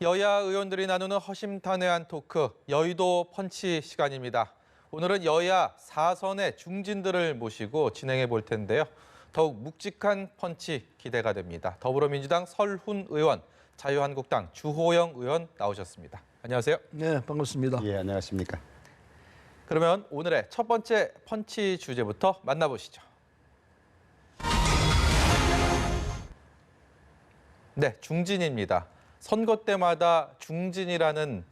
여야 의원들이 나누는 허심탄회한 토크, 여의도 펀치 시간입니다. 오늘은 여야 4선의 중진들을 모시고 진행해 볼 텐데요. 더욱 묵직한 펀치 기대가 됩니다. 더불어민주당 설훈 의원, 자유한국당 주호영 의원 나오셨습니다. 안녕하세요. 네, 반갑습니다. 예, 안녕하십니까. 그러면 오늘의 첫 번째 펀치 주제부터 만나보시죠. 네, 중진입니다. 선거 때마다 중진이라는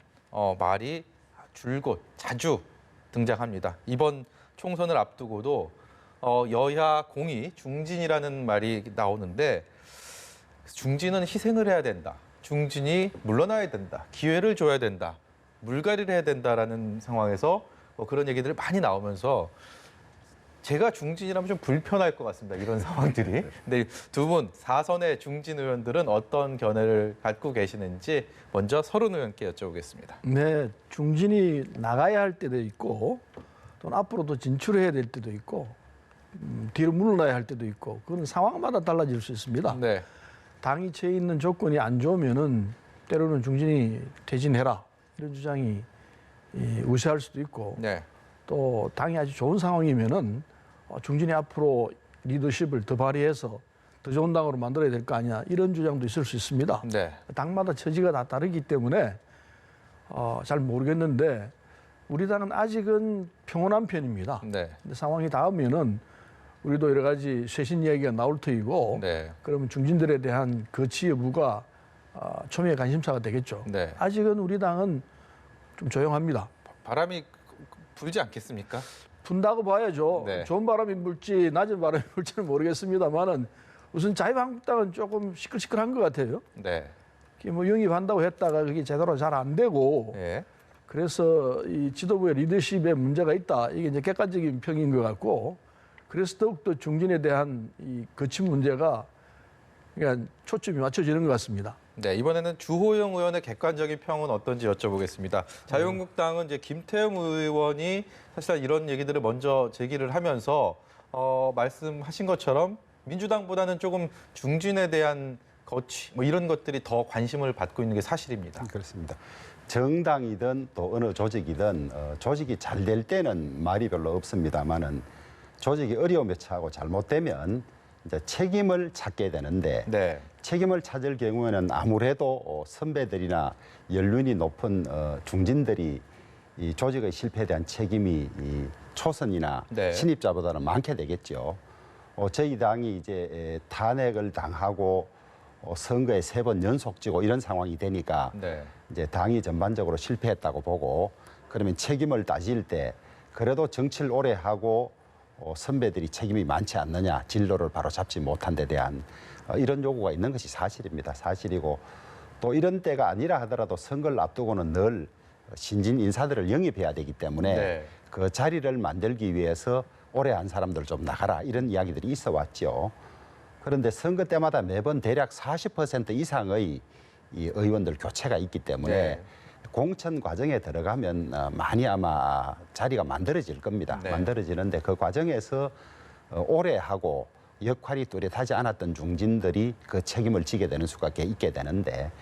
말이 줄곧 자주 등장합니다. 이번 총선을 앞두고도 여야 공이 중진이라는 말이 나오는데 중진은 희생을 해야 된다. 중진이 물러나야 된다. 기회를 줘야 된다. 물갈이를 해야 된다라는 상황에서 그런 얘기들이 많이 나오면서 제가 중진이라면 좀 불편할 것 같습니다. 이런 상황들이. 근데 두 분 4선의 중진 의원들은 어떤 견해를 갖고 계시는지 먼저 설훈 의원께 여쭤보겠습니다. 네, 중진이 나가야 할 때도 있고 또는 앞으로도 진출해야 될 때도 있고 뒤로 물러나야 할 때도 있고 그건 상황마다 달라질 수 있습니다. 네. 당이 처해 있는 조건이 안 좋으면은 때로는 중진이 퇴진해라 이런 주장이 우세할 수도 있고 네. 또 당이 아주 좋은 상황이면은 중진이 앞으로 리더십을 더 발휘해서 더 좋은 당으로 만들어야 될 거 아니냐 이런 주장도 있을 수 있습니다. 네. 당마다 처지가 다 다르기 때문에 잘 모르겠는데 우리 당은 아직은 평온한 편입니다. 네. 근데 상황이 닿으면은 우리도 여러 가지 쇄신 이야기가 나올 터이고 네. 그러면 중진들에 대한 거치 여부가 초미의 관심사가 되겠죠. 네. 아직은 우리 당은 좀 조용합니다. 바람이 불지 않겠습니까? 분다고 봐야죠. 네. 좋은 바람이 불지 낮은 바람이 불지는 모르겠습니다만은 우선 자유한국당은 조금 시끌시끌한 것 같아요. 네. 뭐 영입한다고 했다가 그게 제대로 잘 안 되고 네. 그래서 이 지도부의 리더십에 문제가 있다. 이게 이제 객관적인 평인 것 같고 그래서 더욱더 중진에 대한 이 거친 문제가 그러니까 초점이 맞춰지는 것 같습니다. 네, 이번에는 주호영 의원의 객관적인 평은 어떤지 여쭤보겠습니다. 자유한국당은 이제 김태형 의원이 사실 이런 얘기들을 먼저 제기를 하면서 말씀하신 것처럼 민주당보다는 조금 중진에 대한 거취 뭐 이런 것들이 더 관심을 받고 있는 게 사실입니다. 그렇습니다. 정당이든 또 어느 조직이든 조직이 잘 될 때는 말이 별로 없습니다만은 조직이 어려움에 처하고 잘못되면 이제 책임을 찾게 되는데 네. 책임을 찾을 경우에는 아무래도 선배들이나 연륜이 높은 중진들이 이 조직의 실패에 대한 책임이 이 초선이나 네. 신입자보다는 많게 되겠죠. 저희 당이 이제 탄핵을 당하고 선거에 3번 연속 지고 이런 상황이 되니까 네. 이제 당이 전반적으로 실패했다고 보고 그러면 책임을 따질 때 그래도 정치를 오래 하고 선배들이 책임이 많지 않느냐, 진로를 바로 잡지 못한 데 대한 이런 요구가 있는 것이 사실입니다. 사실이고 또 이런 때가 아니라 하더라도 선거를 앞두고는 늘 신진 인사들을 영입해야 되기 때문에 네. 그 자리를 만들기 위해서 오래 한 사람들 좀 나가라 이런 이야기들이 있어 왔죠. 그런데 선거 때마다 매번 대략 40% 이상의 이 의원들 교체가 있기 때문에 네. 공천 과정에 들어가면 많이 아마 자리가 만들어질 겁니다. 네. 만들어지는데 그 과정에서 오래 하고 역할이 뚜렷하지 않았던 중진들이 그 책임을 지게 되는 수가 있게 되는데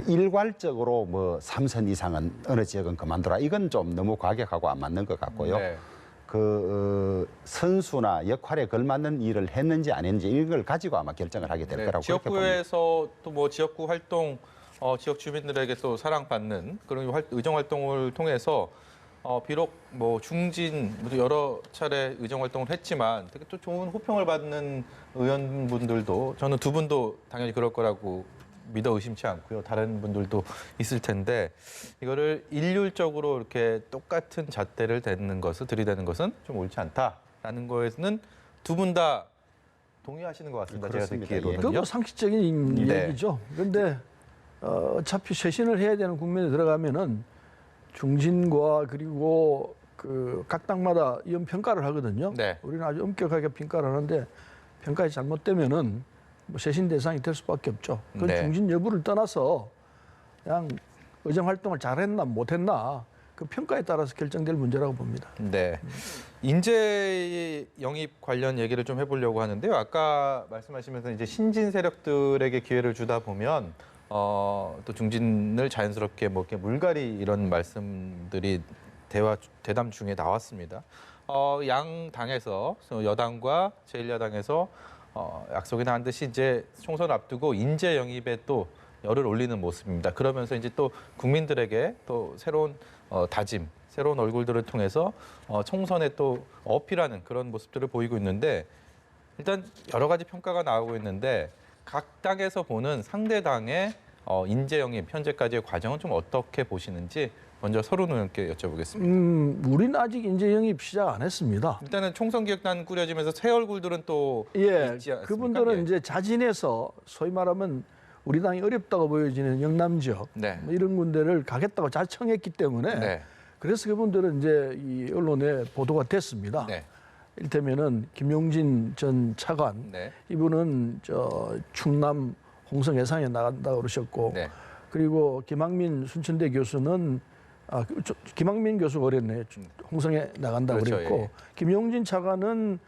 일괄적으로 뭐 3선 이상은 어느 지역은 그만둬라 이건 좀 너무 과격하고 안 맞는 것 같고요. 네. 그 선수나 역할에 걸맞는 일을 했는지 안 했는지 이런 걸 가지고 아마 결정을 하게 될 거라고 그렇게 봅니다. 지역구에서 또 뭐 지역구 활동 지역 주민들에게 또 사랑받는 그런 의정 활동을 통해서 비록 뭐 중진 여러 차례 의정 활동을 했지만 되게 또 좋은 호평을 받는 의원분들도 저는 두 분도 당연히 그럴 거라고 믿어 의심치 않고요. 다른 분들도 있을 텐데 이거를 일률적으로 이렇게 똑같은 잣대를 들이대는 것은 좀 옳지 않다라는 거에는 두 분 다 동의하시는 것 같습니다. 제가 그렇습니다. 듣기로는요. 그거 상식적인 네. 얘기죠. 그런데 어차피 쇄신을 해야 되는 국면에 들어가면은 중진과 그리고 그 각 당마다 이런 평가를 하거든요. 네. 우리는 아주 엄격하게 평가를 하는데 평가가 잘못되면은 뭐 쇄신 대상이 될 수밖에 없죠. 그 네. 중진 여부를 떠나서 그냥 의정 활동을 잘했나 못했나 그 평가에 따라서 결정될 문제라고 봅니다. 네. 인재 영입 관련 얘기를 좀 해보려고 하는데요. 아까 말씀하시면서 이제 신진 세력들에게 기회를 주다 보면 또 중진을 자연스럽게 뭐 이렇게 물갈이 이런 말씀들이 대담 중에 나왔습니다. 양 당에서 여당과 제1야당에서 약속이 난 듯이 이제 총선 앞두고 인재 영입에 또 열을 올리는 모습입니다. 그러면서 이제 또 국민들에게 또 새로운 다짐, 새로운 얼굴들을 통해서 총선에 또 어필하는 그런 모습들을 보이고 있는데 일단 여러 가지 평가가 나오고 있는데 각 당에서 보는 상대 당의 인재 영입 현재까지의 과정은 좀 어떻게 보시는지 먼저 서른 의원께 여쭤보겠습니다. 우리는 아직 인재 영입 시작 안 했습니다. 일단은 총선기획단 꾸려지면서 새 얼굴들은 또 예, 있지 않습니까? 그분들은 예. 이제 자진해서 소위 말하면 우리 당이 어렵다고 보여지는 영남 지역 네. 뭐 이런 군데를 가겠다고 자청했기 때문에 네. 그래서 그분들은 이제 이 언론에 보도가 됐습니다. 네. 이를테면은 김용진 전 차관 네. 이분은 저 충남 홍성 예상에 나간다고 그러셨고 네. 그리고 김학민 순천대 교수는 김학민 교수가 그랬네. 홍성에 나간다고 그렇죠, 그랬고 예. 김용진 차관은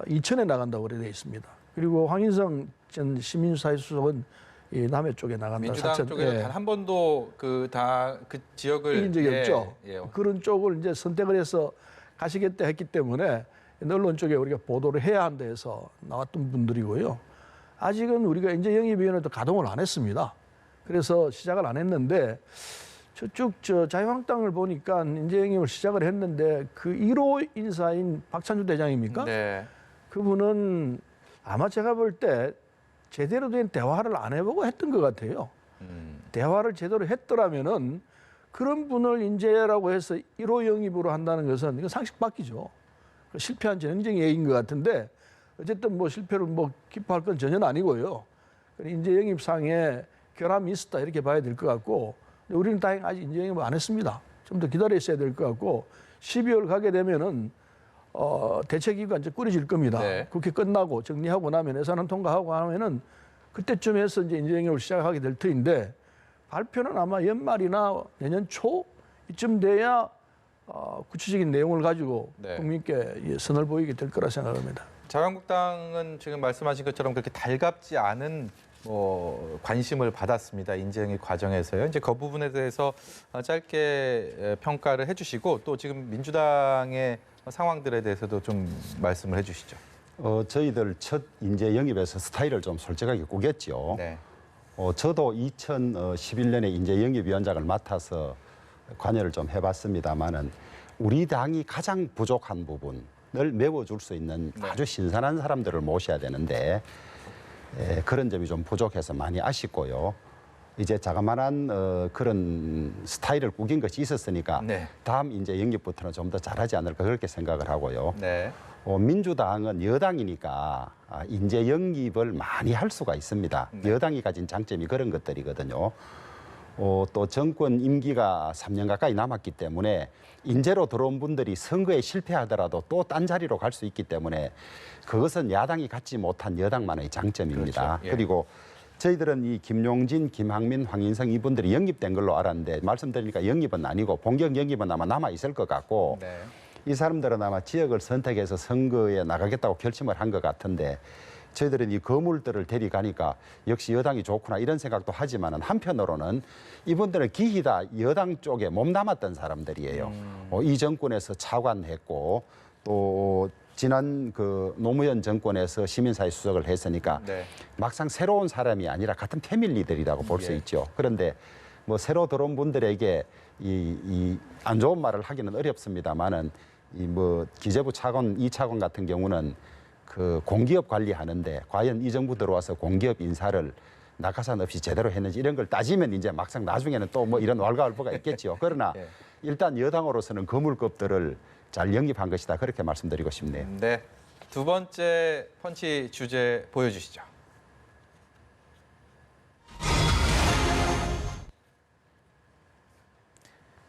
이천에 나간다고 그래 있습니다. 그리고 황인성 전 시민사회수석은 이 남해 쪽에 나간다. 민주당 쪽에서 단 한 번도 그 지역을 이긴 적이 없죠. 예. 그런 쪽을 이제 선택을 해서 가시겠다 했기 때문에 언론 쪽에 우리가 보도를 해야 한다 해서 나왔던 분들이고요. 아직은 우리가 인재영입위원회도 가동을 안 했습니다. 그래서 시작을 안 했는데 저쪽 자유한국당을 보니까 인재영입을 시작을 했는데 그 1호 인사인 박찬주 대장입니까? 네. 그분은 아마 제가 볼 때 제대로 된 대화를 안 해보고 했던 것 같아요. 대화를 제대로 했더라면은 그런 분을 인재라고 해서 1호 영입으로 한다는 것은 이건 상식 바뀌죠. 실패한 전형적인 예인 것 같은데 어쨌든 뭐 실패를 뭐 기뻐할 건 전혀 아니고요. 인재 영입상에 결함이 있었다 이렇게 봐야 될 것 같고 우리는 다행히 아직 인재 영입을 안 했습니다. 좀 더 기다려 있어야 될 것 같고 12월 가게 되면은 대책위가 이제 꾸려질 겁니다. 네. 국회 끝나고 정리하고 나면 예산안 통과하고 하면은 그때쯤 해서 이제 인재 영입을 시작하게 될 터인데 발표는 아마 연말이나 내년 초 이쯤 돼야 구체적인 내용을 가지고 네. 국민께 선을 보이게 될 거라 생각합니다. 자유한국당은 지금 말씀하신 것처럼 그렇게 달갑지 않은 관심을 받았습니다. 인재영입 과정에서요. 이제 그 부분에 대해서 짧게 평가를 해주시고 또 지금 민주당의 상황들에 대해서도 좀 말씀을 해주시죠. 저희들 첫 인재 영입에서 스타일을 좀 솔직하게 꾸겼죠. 네. 저도 2011년에 인재 영입위원장을 맡아서 관여를 좀 해봤습니다만은 우리 당이 가장 부족한 부분을 메워줄 수 있는 아주 신선한 사람들을 모셔야 되는데 그런 점이 좀 부족해서 많이 아쉽고요. 이제 자그마한 그런 스타일을 꾸긴 것이 있었으니까 네. 다음 인재 영입부터는 좀 더 잘하지 않을까 그렇게 생각을 하고요. 네. 민주당은 여당이니까 인재 영입을 많이 할 수가 있습니다. 네. 여당이 가진 장점이 그런 것들이거든요. 또 정권 임기가 3년 가까이 남았기 때문에 인재로 들어온 분들이 선거에 실패하더라도 또 딴 자리로 갈 수 있기 때문에 그것은 야당이 갖지 못한 여당만의 장점입니다. 그렇죠. 예. 그리고 저희들은 이 김용진, 김학민, 황인성 이분들이 영입된 걸로 알았는데 말씀드리니까 영입은 아니고 본격 영입은 아마 남아 있을 것 같고 네. 이 사람들은 아마 지역을 선택해서 선거에 나가겠다고 결심을 한 것 같은데 저희들은 이 거물들을 데려가니까 역시 여당이 좋구나 이런 생각도 하지만은 한편으로는 이분들은 기히 다 여당 쪽에 몸담았던 사람들이에요. 이 정권에서 차관했고 또 지난 그 노무현 정권에서 시민사회 수석을 했으니까 네. 막상 새로운 사람이 아니라 같은 패밀리들이라고 볼 수 예. 있죠. 그런데 뭐 새로 들어온 분들에게 이 안 좋은 말을 하기는 어렵습니다만은 이 뭐 기재부 차관, 이 차관 같은 경우는 그 공기업 관리하는데 과연 이 정부 들어와서 공기업 인사를 낙하산 없이 제대로 했는지 이런 걸 따지면 이제 막상 나중에는 또 뭐 이런 왈가왈부가 있겠죠. 그러나 예. 일단 여당으로서는 거물급들을 잘 영입한 것이다 그렇게 말씀드리고 싶네요. 네. 두 번째 펀치 주제 보여주시죠.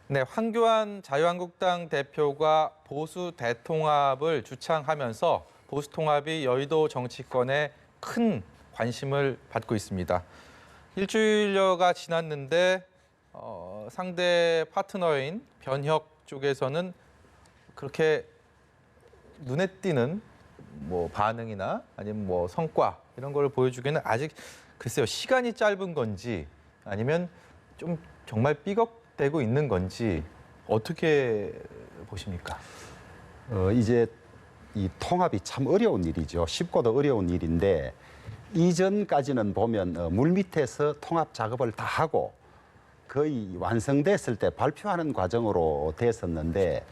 네, 황교안 자유한국당 대표가 보수 대통합을 주창하면서 보수 통합이 여의도 정치권에 큰 관심을 받고 있습니다. 일주일여가 지났는데 상대 파트너인 변혁 쪽에서는 그렇게 눈에 띄는 뭐 반응이나 아니면 뭐 성과 이런 걸 보여주기는 아직 글쎄요, 시간이 짧은 건지 아니면 좀 정말 삐걱대고 있는 건지 어떻게 보십니까? 이제 이 통합이 참 어려운 일이죠. 쉽고도 어려운 일인데 이전까지는 보면 물 밑에서 통합 작업을 다 하고 거의 완성됐을 때 발표하는 과정으로 됐었는데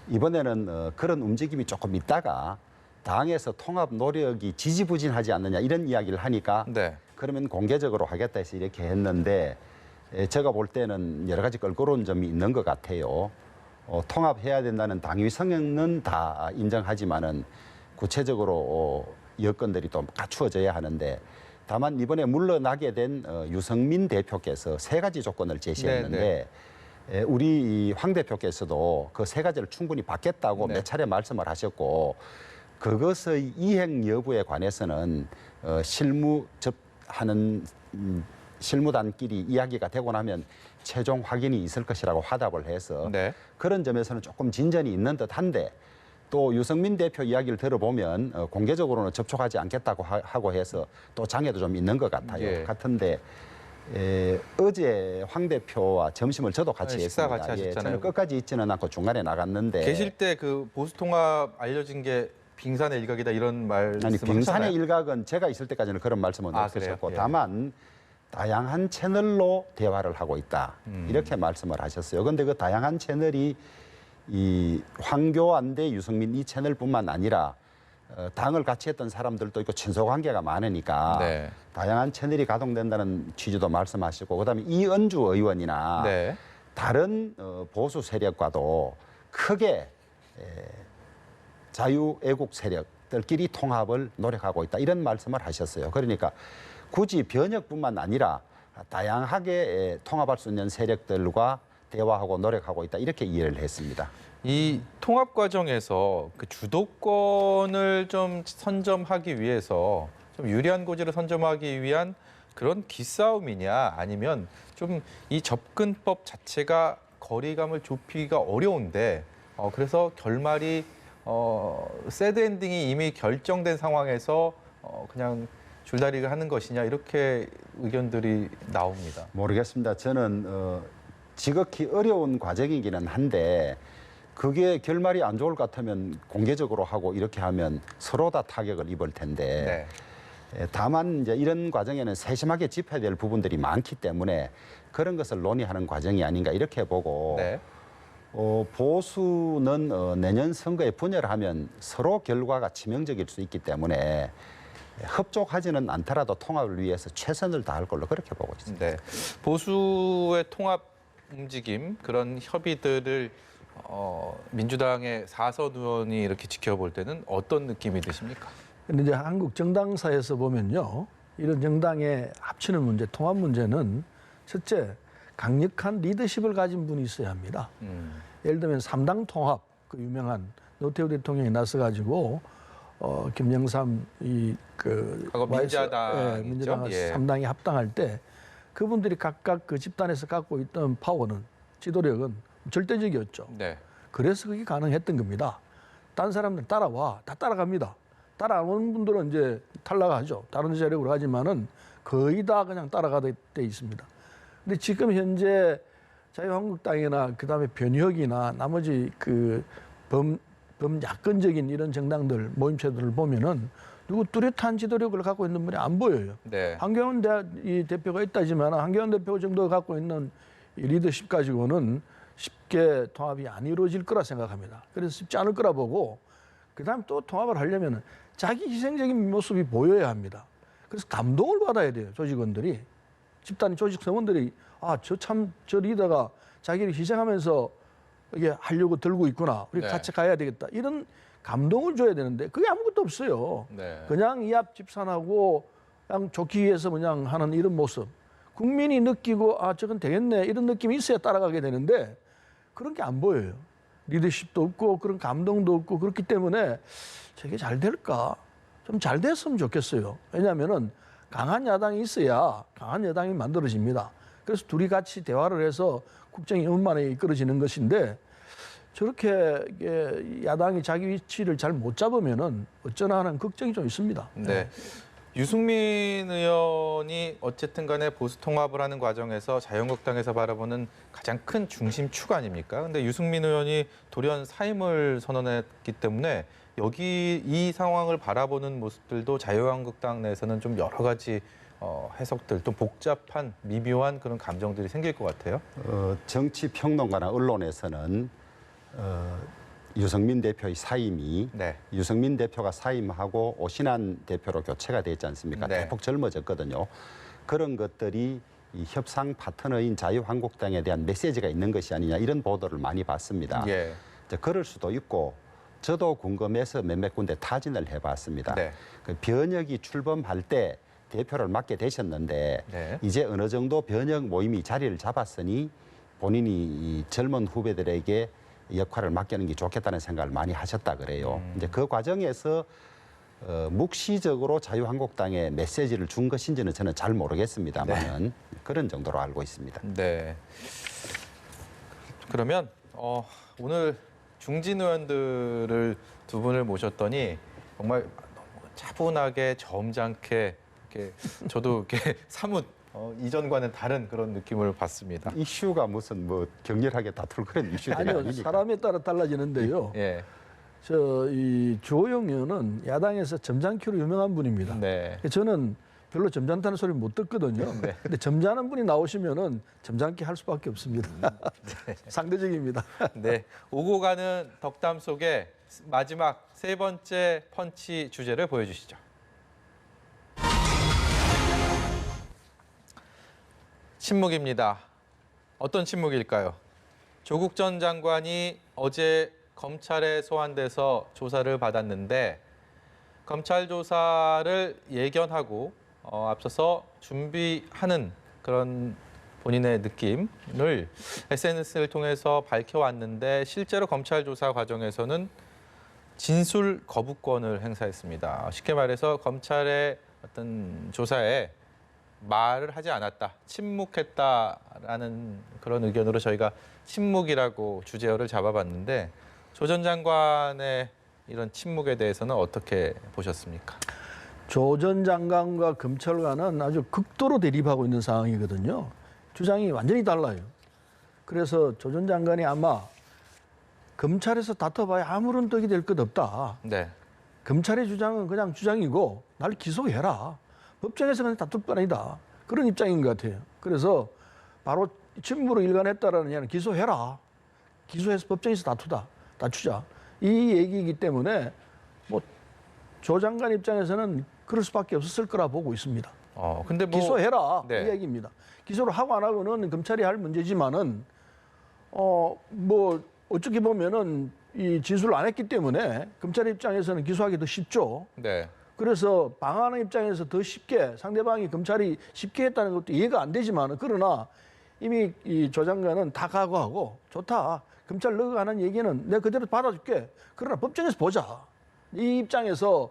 이번에는 그런 움직임이 조금 있다가 당에서 통합 노력이 지지부진하지 않느냐 이런 이야기를 하니까 네. 그러면 공개적으로 하겠다 해서 이렇게 했는데 제가 볼 때는 여러 가지 껄끄러운 점이 있는 것 같아요. 통합해야 된다는 당위 성향은 다 인정하지만은 구체적으로 여건들이 또 갖추어져야 하는데 다만 이번에 물러나게 된 유승민 대표께서 세 가지 조건을 제시했는데 우리 황 대표께서도 그 세 가지를 충분히 받겠다고 네. 몇 차례 말씀을 하셨고 그것의 이행 여부에 관해서는 실무단끼리 이야기가 되고 나면 최종 확인이 있을 것이라고 화답을 해서 네. 그런 점에서는 조금 진전이 있는 듯한데 또 유승민 대표 이야기를 들어보면 공개적으로는 접촉하지 않겠다고 하고 해서 또 장애도 좀 있는 것 같아요. 예. 같은데 어제 황 대표와 점심을 저도 같이 네, 식사 했습니다. 같이 하셨잖아요. 저는 끝까지 있지는 않고 중간에 나갔는데 계실 때 그 보수통합 알려진 게 빙산의 일각이다 이런 말씀을 아니 빙산의 하셨나요? 일각은 제가 있을 때까지는 그런 말씀은 아, 없으셨고 그래요? 예. 다만 다양한 채널로 대화를 하고 있다 이렇게 말씀을 하셨어요. 그런데 그 다양한 채널이 이 황교안 대 유승민 이 채널뿐만 아니라 당을 같이 했던 사람들도 있고 친소 관계가 많으니까 네. 다양한 채널이 가동된다는 취지도 말씀하시고 그다음에 이은주 의원이나 네. 다른 보수 세력과도 크게 자유애국 세력들끼리 통합을 노력하고 있다 이런 말씀을 하셨어요. 그러니까 굳이 변혁뿐만 아니라 다양하게 통합할 수 있는 세력들과 대화하고 노력하고 있다 이렇게 이해를 했습니다. 이 통합 과정에서 그 주도권을 좀 선점하기 위해서 좀 유리한 고지를 선점하기 위한 그런 기싸움이냐 아니면 좀 이 접근법 자체가 거리감을 좁히기가 어려운데 그래서 결말이 새드 엔딩이 이미 결정된 상황에서 그냥 줄다리기를 하는 것이냐 이렇게 의견들이 나옵니다. 모르겠습니다. 저는 지극히 어려운 과정이기는 한데 그게 결말이 안 좋을 것 같으면 공개적으로 하고 이렇게 하면 서로 다 타격을 입을 텐데 다만 이제 이런 과정에는 세심하게 짚어야 될 부분들이 많기 때문에 그런 것을 논의하는 과정이 아닌가 이렇게 보고 네. 보수는 내년 선거에 분열하면 서로 결과가 치명적일 수 있기 때문에 협족하지는 않더라도 통합을 위해서 최선을 다할 걸로 그렇게 보고 있습니다. 네. 보수의 통합 움직임 그런 협의들을 민주당의 4선 의원이 이렇게 지켜볼 때는 어떤 느낌이 드십니까? 근데 이제 한국 정당사에서 보면요, 이런 정당의 합치는 문제, 통합 문제는 첫째 강력한 리더십을 가진 분이 있어야 합니다. 예를 들면 3당 통합, 그 유명한 노태우 대통령이 나서가지고 김영삼 과거 민자당 민주당 있죠? 예. 3당이 합당할 때 그분들이 각각 그 집단에서 갖고 있던 파워는 지도력은 절대적이었죠. 네. 그래서 그게 가능했던 겁니다. 딴 사람들 따라와 다 따라갑니다. 따라 안 오는 분들은 이제 탈락하죠. 다른 세력으로 가지만은 거의 다 그냥 따라가게 돼 있습니다. 근데 지금 현재 자유한국당이나 그다음에 변혁이나 나머지 그 범야권적인 이런 정당들 모임체들을 보면은 누구 뚜렷한 지도력을 갖고 있는 분이 안 보여요. 네. 한경원 대표가 있다지만 한경원 대표 정도 갖고 있는 이 리더십 가지고는 쉽게 통합이 안 이루어질 거라 생각합니다. 그래서 쉽지 않을 거라 보고 그다음 또 통합을 하려면 자기 희생적인 모습이 보여야 합니다. 그래서 감동을 받아야 돼요. 조직원들이. 집단 조직 성원들이 저 리더가 자기를 희생하면서 이게 하려고 들고 있구나. 우리 네. 같이 가야 되겠다. 이런 감동을 줘야 되는데 그게 아무것도 없어요. 네. 그냥 이합 집산하고 그냥 좋기 위해서 그냥 하는 이런 모습. 국민이 느끼고 저건 되겠네 이런 느낌이 있어야 따라가게 되는데 그런 게 안 보여요. 리더십도 없고 그런 감동도 없고 그렇기 때문에 저게 잘 될까? 좀 잘 됐으면 좋겠어요. 왜냐하면은 강한 야당이 있어야 강한 여당이 만들어집니다. 그래서 둘이 같이 대화를 해서 국정이 원만하게 이끌어지는 것인데 저렇게 야당이 자기 위치를 잘 못 잡으면은 어쩌나 하는 걱정이 좀 있습니다. 네. 유승민 의원이 어쨌든 간에 보수 통합을 하는 과정에서 자유한국당에서 바라보는 가장 큰 중심축 아닙니까? 근데 유승민 의원이 돌연 사임을 선언했기 때문에 여기 이 상황을 바라보는 모습들도 자유한국당 내에서는 좀 여러 가지 해석들, 또 복잡한 미묘한 그런 감정들이 생길 것 같아요. 정치 평론가나 언론에서는 유승민 대표의 사임이 네. 유승민 대표가 사임하고 오신환 대표로 교체가 되지 않습니까? 네. 대폭 젊어졌거든요. 그런 것들이 이 협상 파트너인 자유한국당에 대한 메시지가 있는 것이 아니냐 이런 보도를 많이 봤습니다. 예. 이제 그럴 수도 있고 저도 궁금해서 몇몇 군데 타진을 해봤습니다. 네. 그 변혁이 출범할 때 대표를 맡게 되셨는데 네. 이제 어느 정도 변혁 모임이 자리를 잡았으니 본인이 이 젊은 후배들에게 역할을 맡기는 게 좋겠다는 생각을 많이 하셨다 그래요. 이제 그 과정에서 묵시적으로 자유한국당에 메시지를 준 것인지는 저는 잘 모르겠습니다만은 그런 정도로 알고 있습니다. 네. 그러면 오늘 중진 의원들을 두 분을 모셨더니 정말 너무 차분하게 점잖게 이렇게 저도 이렇게 사뭇 이전과는 다른 그런 느낌을 받습니다. 이슈가 무슨 뭐 격렬하게 다툴 그런 이슈들이 아니요, 아니니까. 사람에 따라 달라지는데요. 예. 이 주호영 의원은 야당에서 점잖기로 유명한 분입니다. 네. 저는 별로 점잖다는 소리 못 듣거든요. 근데 점잖은 분이 나오시면은 점잖게 할 수밖에 없습니다. 상대적입니다. 네. 오고 가는 덕담 속에 마지막 세 번째 펀치 주제를 보여주시죠. 침묵입니다. 어떤 침묵일까요? 조국 전 장관이 어제 검찰에 소환돼서 조사를 받았는데 검찰 조사를 예견하고 앞서서 준비하는 그런 본인의 느낌을 SNS를 통해서 밝혀왔는데 실제로 검찰 조사 과정에서는 진술 거부권을 행사했습니다. 쉽게 말해서 검찰의 어떤 조사에 말을 하지 않았다, 침묵했다라는 그런 의견으로 저희가 침묵이라고 주제어를 잡아봤는데 조 전 장관의 이런 침묵에 대해서는 어떻게 보셨습니까? 조 전 장관과 검찰관은 아주 극도로 대립하고 있는 상황이거든요. 주장이 완전히 달라요. 그래서 조 전 장관이 아마 검찰에서 다퉈봐야 아무런 떡이 될 것 없다. 네. 검찰의 주장은 그냥 주장이고 날 기소해라. 법정에서 그냥 다툴 뻔 아니다. 그런 입장인 것 같아요. 그래서 바로 침묵으로 일관했다라는 얘기는 기소해라. 기소해서 법정에서 다투자. 이 얘기이기 때문에 뭐 조 장관 입장에서는 그럴 수밖에 없었을 거라 보고 있습니다. 근데 뭐 기소해라 네. 이 얘기입니다. 기소를 하고 안 하고는 검찰이 할 문제지만은 뭐 어떻게 보면은 이 진술을 안 했기 때문에 검찰 입장에서는 기소하기 더 쉽죠. 네. 그래서 방어하는 입장에서 더 쉽게 상대방이 검찰이 쉽게 했다는 것도 이해가 안 되지만 그러나 이미 이 조 장관은 다 각오하고 좋다. 검찰 너가 하는 얘기는 내가 그대로 받아줄게. 그러나 법정에서 보자. 이 입장에서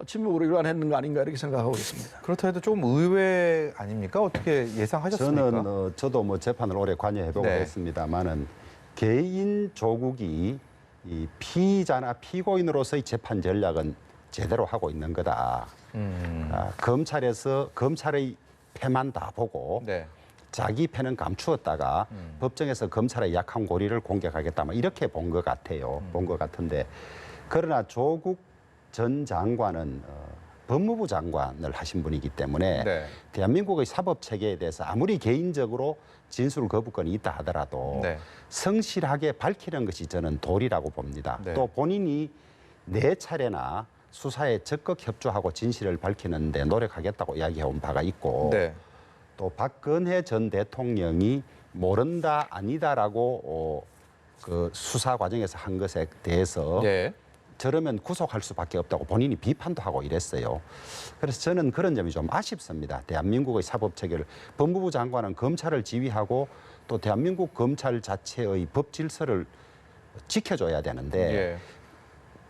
침묵으로 일관했는 거 아닌가 이렇게 생각하고 있습니다. 그렇다 해도 좀 의외 아닙니까? 어떻게 예상하셨습니까? 저는 저도 뭐 재판을 오래 관여해보고 네. 했습니다만은 개인 조국이 이 피의자나 피고인으로서의 재판 전략은 제대로 하고 있는 거다. 검찰에서 검찰의 패만 다 보고 네. 자기 패는 감추었다가 법정에서 검찰의 약한 고리를 공격하겠다. 뭐 이렇게 본 것 같아요. 본 것 같은데 그러나 조국 전 장관은 법무부 장관을 하신 분이기 때문에 네. 대한민국의 사법 체계에 대해서 아무리 개인적으로 진술 거부권이 있다 하더라도 네. 성실하게 밝히는 것이 저는 도리라고 봅니다. 네. 또 본인이 네 차례나 수사에 적극 협조하고 진실을 밝히는데 노력하겠다고 이야기해온 바가 있고 네. 또 박근혜 전 대통령이 모른다 아니다라고 그 수사 과정에서 한 것에 대해서 네. 저러면 구속할 수밖에 없다고 본인이 비판도 하고 이랬어요. 그래서 저는 그런 점이 좀 아쉽습니다. 대한민국의 사법체계를 법무부 장관은 검찰을 지휘하고 또 대한민국 검찰 자체의 법 질서를 지켜줘야 되는데 예.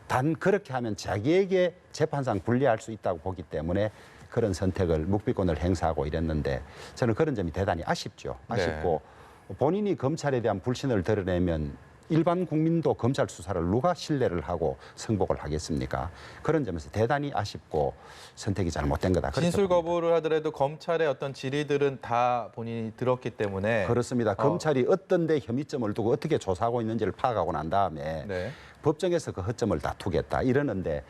단 그렇게 하면 자기에게 재판상 불리할 수 있다고 보기 때문에 그런 선택을 묵비권을 행사하고 이랬는데 저는 그런 점이 대단히 아쉽죠. 아쉽고 본인이 검찰에 대한 불신을 드러내면 일반 국민도 검찰 수사를 누가 신뢰를 하고 승복을 하겠습니까? 그런 점에서 대단히 아쉽고 선택이 잘못된 거다. 그렇게 진술 봅니다. 거부를 하더라도 검찰의 어떤 질의들은 다 본인이 들었기 때문에 그렇습니다. 검찰이 어떤 데 혐의점을 두고 어떻게 조사하고 있는지를 파악하고 난 다음에 네. 법정에서 그 허점을 다투겠다 이러는데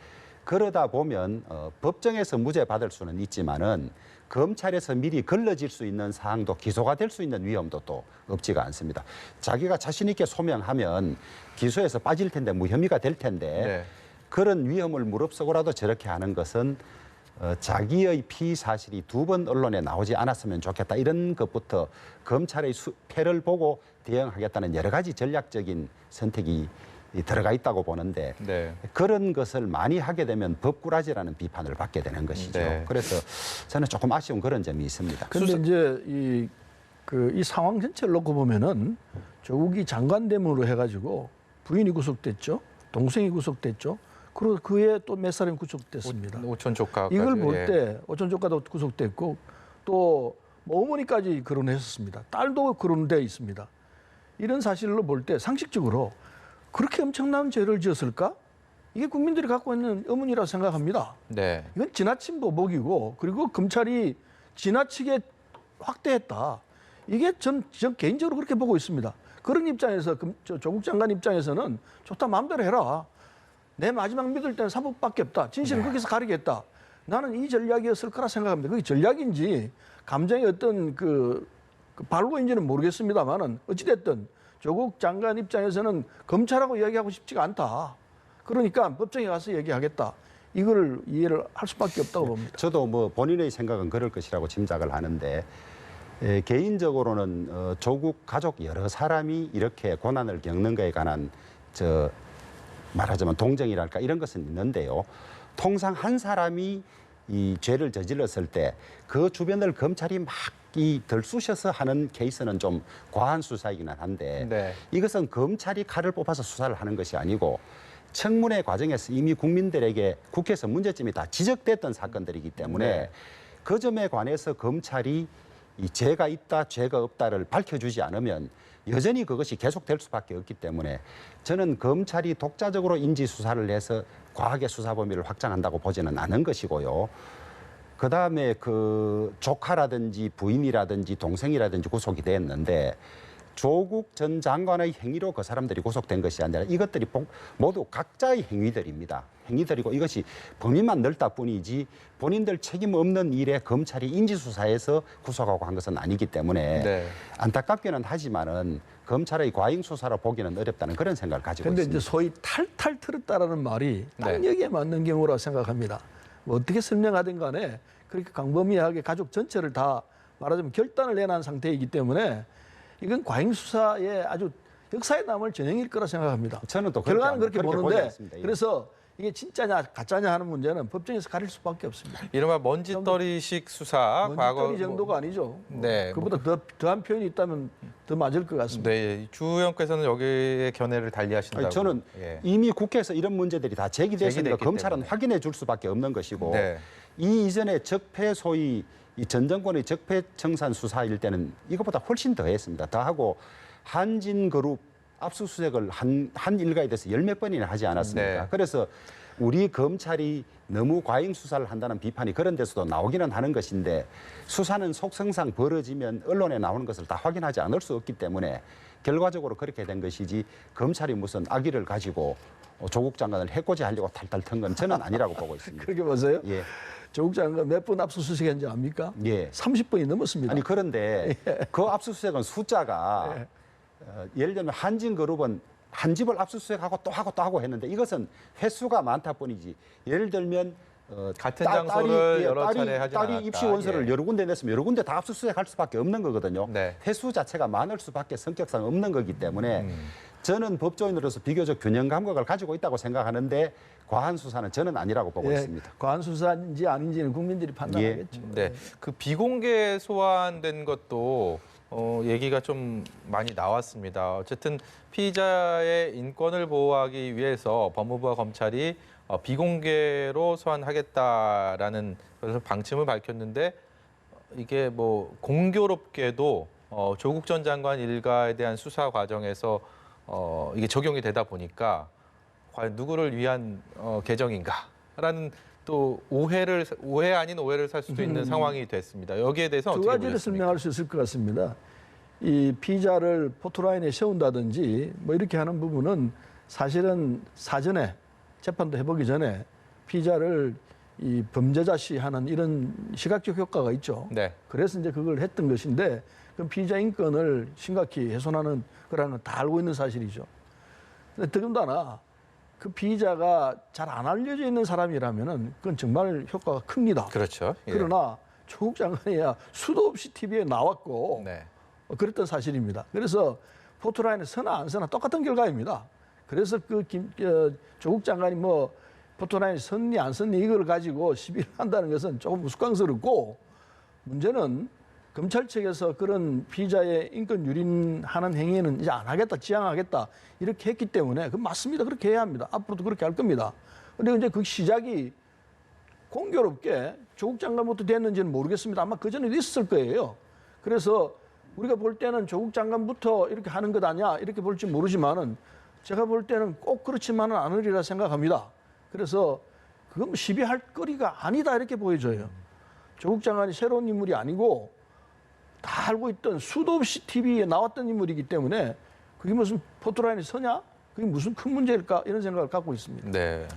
그러다 보면 법정에서 무죄 받을 수는 있지만은 검찰에서 미리 걸러질 수 있는 사항도 기소가 될 수 있는 위험도 또 없지가 않습니다. 자기가 자신 있게 소명하면 기소에서 빠질 텐데 무혐의가 될 텐데 네. 그런 위험을 무릅쓰고라도 저렇게 하는 것은 자기의 피의 사실이 2번 언론에 나오지 않았으면 좋겠다 이런 것부터 검찰의 패를 보고 대응하겠다는 여러 가지 전략적인 선택이 들어가 있다고 보는데 네. 그런 것을 많이 하게 되면 법꾸라지라는 비판을 받게 되는 것이죠. 네. 그래서 저는 조금 아쉬운 그런 점이 있습니다. 근데 이제 이 상황 전체를 놓고 보면은 조국이 장관대문으로 해가지고 부인이 구속됐죠, 동생이 구속됐죠. 그리고 그에 또 몇 사람이 구속됐습니다. 오촌 조카까지. 이걸 볼 예. 때 오촌 조카도 구속됐고 또 뭐 어머니까지 거론했었습니다. 딸도 거론돼 있습니다. 이런 사실로 볼 때 상식적으로 그렇게 엄청난 죄를 지었을까? 이게 국민들이 갖고 있는 의문이라고 생각합니다. 네. 이건 지나친 보복이고 그리고 검찰이 지나치게 확대했다. 이게 전 개인적으로 그렇게 보고 있습니다. 그런 입장에서 조국 장관 입장에서는 좋다 마음대로 해라. 내 마지막 믿을 때는 사법밖에 없다. 진실은 거기서 가리겠다. 나는 이 전략이었을 거라 생각합니다. 그게 전략인지 감정의 어떤 그 발로인지는 모르겠습니다만은 어찌됐든 조국 장관 입장에서는 검찰하고 이야기하고 싶지가 않다. 그러니까 법정에 가서 얘기하겠다. 이걸 이해를 할 수밖에 없다고 봅니다. 저도 뭐 본인의 생각은 그럴 것이라고 짐작을 하는데 개인적으로는 조국 가족 여러 사람이 이렇게 고난을 겪는 것에 관한 말하자면 동정이랄까 이런 것은 있는데요. 통상 한 사람이 이 죄를 저질렀을 때 그 주변을 검찰이 막 들쑤셔서 하는 케이스는 좀 과한 수사이기는 한데 네. 이것은 검찰이 칼을 뽑아서 수사를 하는 것이 아니고 청문회 과정에서 이미 국민들에게 국회에서 문제점이 다 지적됐던 사건들이기 때문에 네. 그 점에 관해서 검찰이 이 죄가 있다, 죄가 없다를 밝혀주지 않으면 여전히 그것이 계속될 수밖에 없기 때문에 저는 검찰이 독자적으로 인지 수사를 해서 과하게 수사 범위를 확장한다고 보지는 않은 것이고요. 그다음에 그 조카라든지 부인이라든지 동생이라든지 구속이 됐는데 조국 전 장관의 행위로 그 사람들이 구속된 것이 아니라 이것들이 모두 각자의 행위들입니다. 행위들이고 이것이 범위만 넓다 뿐이지 본인들 책임 없는 일에 검찰이 인지수사해서 구속하고 한 것은 아니기 때문에 네. 안타깝기는 하지만은 검찰의 과잉 수사로 보기는 어렵다는 그런 생각을 가지고 그런데 있습니다. 이제 소위 탈탈 털었다라는 말이 딱 네. 여기에 맞는 경우라고 생각합니다. 뭐 어떻게 설명하든 간에 그렇게 광범위하게 가족 전체를 다 말하자면 결단을 내놓은 상태이기 때문에 이건 과잉 수사의 아주 역사에 남을 전형일 거라 생각합니다. 저는 또 결과는 그렇게 보지 보는데 않습니다. 예. 그래서 이게 진짜냐 가짜냐 하는 문제는 법정에서 가릴 수밖에 없습니다. 이른바 먼지떨이식 수사. 먼지떨이 정도가 아니죠. 네, 그보다 더한 표현이 있다면 더 맞을 것 같습니다. 네, 주 의원께서는 여기에 견해를 달리하신다고. 아니, 저는 예. 이미 국회에서 이런 문제들이 다 제기됐으니까 제기됐기 검찰은 때문에. 확인해 줄 수밖에 없는 것이고 네. 이 이전에 적폐 소위 이 전 정권의 적폐 청산 수사일 때는 이것보다 훨씬 더 했습니다. 더 하고 한진그룹 압수수색을 한 일가에 대해서 10몇 번이나 하지 않았습니까? 네. 그래서 우리 검찰이 너무 과잉 수사를 한다는 비판이 그런 데서도 나오기는 하는 것인데 수사는 속성상 벌어지면 언론에 나오는 것을 다 확인하지 않을 수 없기 때문에 결과적으로 그렇게 된 것이지 검찰이 무슨 악의를 가지고 조국 장관을 해코지 하려고 탈탈 턴 건 저는 아니라고 보고 있습니다. 그렇게 보세요? 예. 조국 장관 몇 번 압수수색했는지 압니까? 예. 30번이 넘었습니다. 아니 그런데 그 압수수색은 숫자가 예. 예를 들면 한진그룹은 한 집을 압수수색하고 또 하고 또 하고 했는데 이것은 횟수가 많다 뿐이지 예를 들면 같은 장소를 여러 차례 하지 않았다. 딸이 입시 원서를 예. 여러 군데 냈으면 여러 군데 다 압수수색할 수밖에 없는 거거든요. 네. 횟수 자체가 많을 수밖에 성격상 없는 거기 때문에 저는 법조인으로서 비교적 균형 감각을 가지고 있다고 생각하는데 과한 수사는 저는 아니라고 보고 예, 있습니다. 과한 수사인지 아닌지는 국민들이 판단하겠죠. 네, 그 비공개 소환된 것도 얘기가 좀 많이 나왔습니다. 어쨌든 피의자의 인권을 보호하기 위해서 법무부와 검찰이 비공개로 소환하겠다라는 그래서 방침을 밝혔는데 이게 뭐 공교롭게도 조국 전 장관 일가에 대한 수사 과정에서 이게 적용이 되다 보니까 과연 누구를 위한 개정인가라는 또 오해 아닌 오해를 살 수도 있는 상황이 됐습니다. 여기에 대해서 두 어떻게 가지를 보셨습니까? 설명할 수 있을 것 같습니다. 이 피자를 포토라인에 세운다든지 뭐 이렇게 하는 부분은 사실은 사전에 재판도 해보기 전에 피자를 이 범죄자시 하는 이런 시각적 효과가 있죠. 네. 그래서 이제 그걸 했던 것인데 그 피자 인권을 심각히 훼손하는 거라는 건 다 알고 있는 사실이죠. 근데 더군다나 그 피자가 잘 안 알려져 있는 사람이라면은 그건 정말 효과가 큽니다. 그렇죠. 예. 그러나 조국 장관이야 수도 없이 TV에 나왔고 네. 그랬던 사실입니다. 그래서 포토라인에 서나 안 서나 똑같은 결과입니다. 그래서 조국 장관이 뭐 포토라인에 섰니 안 섰니 이걸 가지고 시비를 한다는 것은 조금 우스꽝스럽고 문제는 검찰 측에서 그런 피자의 인권 유린하는 행위는 이제 안 하겠다, 지양하겠다 이렇게 했기 때문에 그 맞습니다. 그렇게 해야 합니다. 앞으로도 그렇게 할 겁니다. 그런데 이제 그 시작이 공교롭게 조국 장관부터 됐는지는 모르겠습니다. 아마 그 전에도 있었을 거예요. 그래서 우리가 볼 때는 조국 장관부터 이렇게 하는 것 아니야 이렇게 볼지 모르지만은 제가 볼 때는 꼭 그렇지만은 않으리라 생각합니다. 그래서 그건 뭐 시비할 거리가 아니다 이렇게 보여져요. 조국 장관이 새로운 인물이 아니고 다 알고 있던 수도 없이 TV에 나왔던 인물이기 때문에 그게 무슨 포토라인에 서냐? 그게 무슨 큰 문제일까? 이런 생각을 갖고 있습니다. 네.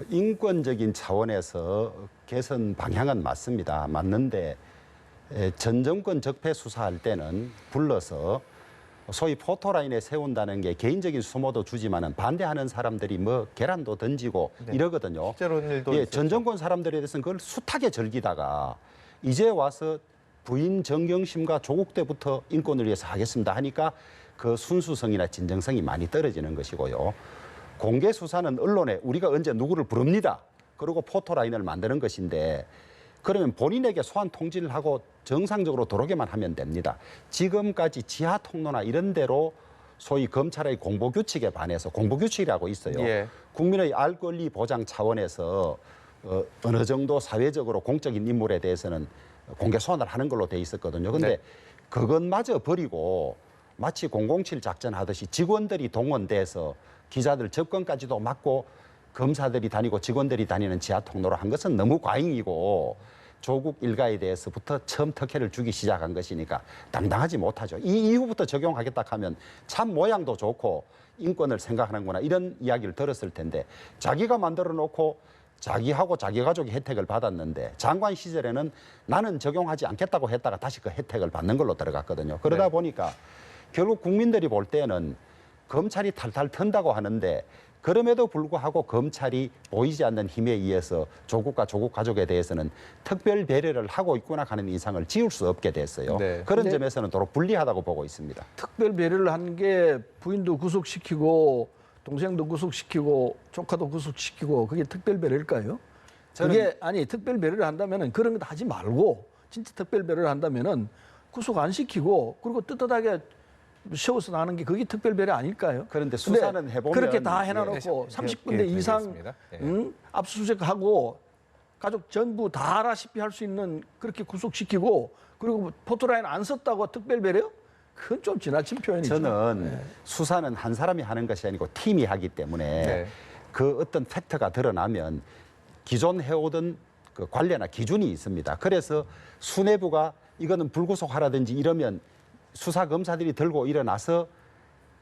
인권적인 차원에서 개선 방향은 맞습니다. 맞는데 전 정권 적폐 수사할 때는 불러서 소위 포토라인에 세운다는 게 개인적인 수모도 주지만은 반대하는 사람들이 뭐 계란도 던지고 네. 이러거든요. 실제로 일도 예, 있었죠. 전 정권 사람들에 대해서는 그걸 숱하게 즐기다가 이제 와서 부인 정경심과 조국 때부터 인권을 위해서 하겠습니다 하니까 그 순수성이나 진정성이 많이 떨어지는 것이고요. 공개 수사는 언론에 우리가 언제 누구를 부릅니다. 그리고 포토라인을 만드는 것인데 그러면 본인에게 소환 통지를 하고 정상적으로 들어오게만 하면 됩니다. 지금까지 지하 통로나 이런 데로 소위 검찰의 공보규칙에 반해서 공보규칙이라고 있어요. 예. 국민의 알 권리 보장 차원에서 어느 정도 사회적으로 공적인 인물에 대해서는 공개 소환을 하는 걸로 돼 있었거든요. 근데 네. 그것마저 버리고 마치 007 작전 하듯이 직원들이 동원돼서 기자들 접근까지도 막고 검사들이 다니고 직원들이 다니는 지하 통로로 한 것은 너무 과잉이고 조국 일가에 대해서부터 처음 특혜를 주기 시작한 것이니까 당당하지 못하죠. 이 이후부터 적용하겠다 하면 참 모양도 좋고 인권을 생각하는구나 이런 이야기를 들었을 텐데 자기가 만들어 놓고 자기하고 자기 가족이 혜택을 받았는데 장관 시절에는 나는 적용하지 않겠다고 했다가 다시 그 혜택을 받는 걸로 들어갔거든요. 그러다 네. 보니까 결국 국민들이 볼 때는 검찰이 탈탈 턴다고 하는데 그럼에도 불구하고 검찰이 보이지 않는 힘에 의해서 조국과 조국 가족에 대해서는 특별 배려를 하고 있구나 하는 인상을 지울 수 없게 됐어요. 네. 그런 근데 점에서는 도로 불리하다고 보고 있습니다. 특별 배려를 한 게 부인도 구속시키고 동생도 구속시키고 조카도 구속시키고 그게 특별 배려일까요? 그게 아니 특별 배려를 한다면은 그런 거 하지 말고 진짜 특별 배려를 한다면은 구속 안 시키고 그리고 떳떳하게 세워서 나는 게 그게 특별 배려 아닐까요? 그런데 수사는 근데 해보면 그렇게 다 예, 해놔놓고 예, 30군데 예, 이상 드리겠습니다. 예. 압수수색하고 가족 전부 다 알아시피 할 수 있는 그렇게 구속시키고 그리고 포토라인 안 썼다고 특별 배려? 그건 좀 지나친 표현이죠. 저는 수사는 한 사람이 하는 것이 아니고 팀이 하기 때문에 네. 그 어떤 팩트가 드러나면 기존 해오던 그 관례나 기준이 있습니다. 그래서 수뇌부가 이거는 불구속하라든지 이러면 수사 검사들이 들고 일어나서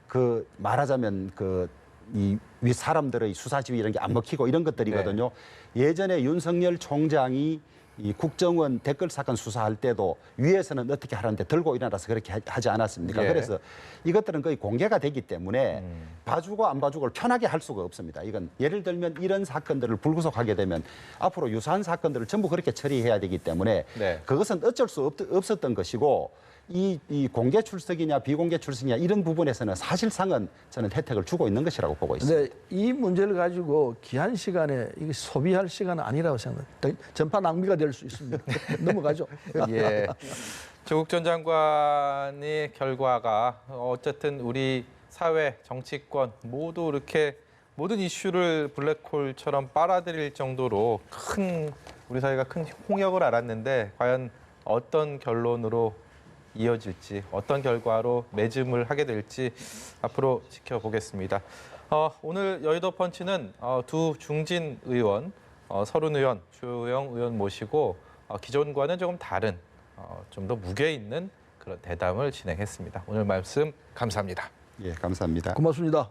그 말하자면 그 이 위 사람들의 수사 지휘 이런 게 안 먹히고 이런 것들이거든요. 예전에 윤석열 총장이 이 국정원 댓글 사건 수사할 때도 위에서는 어떻게 하라는데 들고 일어나서 그렇게 하지 않았습니까? 예. 그래서 이것들은 거의 공개가 되기 때문에 봐주고 안 봐주고를 편하게 할 수가 없습니다. 이건 예를 들면 이런 사건들을 불구속하게 되면 앞으로 유사한 사건들을 전부 그렇게 처리해야 되기 때문에 네. 그것은 어쩔 수 없었던 것이고 이 공개 출석이냐 비공개 출석이냐 이런 부분에서는 사실상은 저는 혜택을 주고 있는 것이라고 보고 있습니다. 근데 이 문제를 가지고 귀한 시간에 이게 소비할 시간은 아니라고 생각합니다. 전파 낭비가 될 수 있습니다. 넘어가죠. 예. 조국 전 장관의 결과가 어쨌든 우리 사회, 정치권 모두 이렇게 모든 이슈를 블랙홀처럼 빨아들일 정도로 큰 우리 사회가 큰 홍역을 알았는데 과연 어떤 결론으로 이어질지 어떤 결과로 매짐을 하게 될지 앞으로 지켜보겠습니다. 오늘 여의도 펀치는 두 중진 의원, 서른 의원, 주호영 의원 모시고 기존과는 조금 다른 좀 더 무게 있는 그런 대담을 진행했습니다. 오늘 말씀 감사합니다. 예, 감사합니다. 고맙습니다.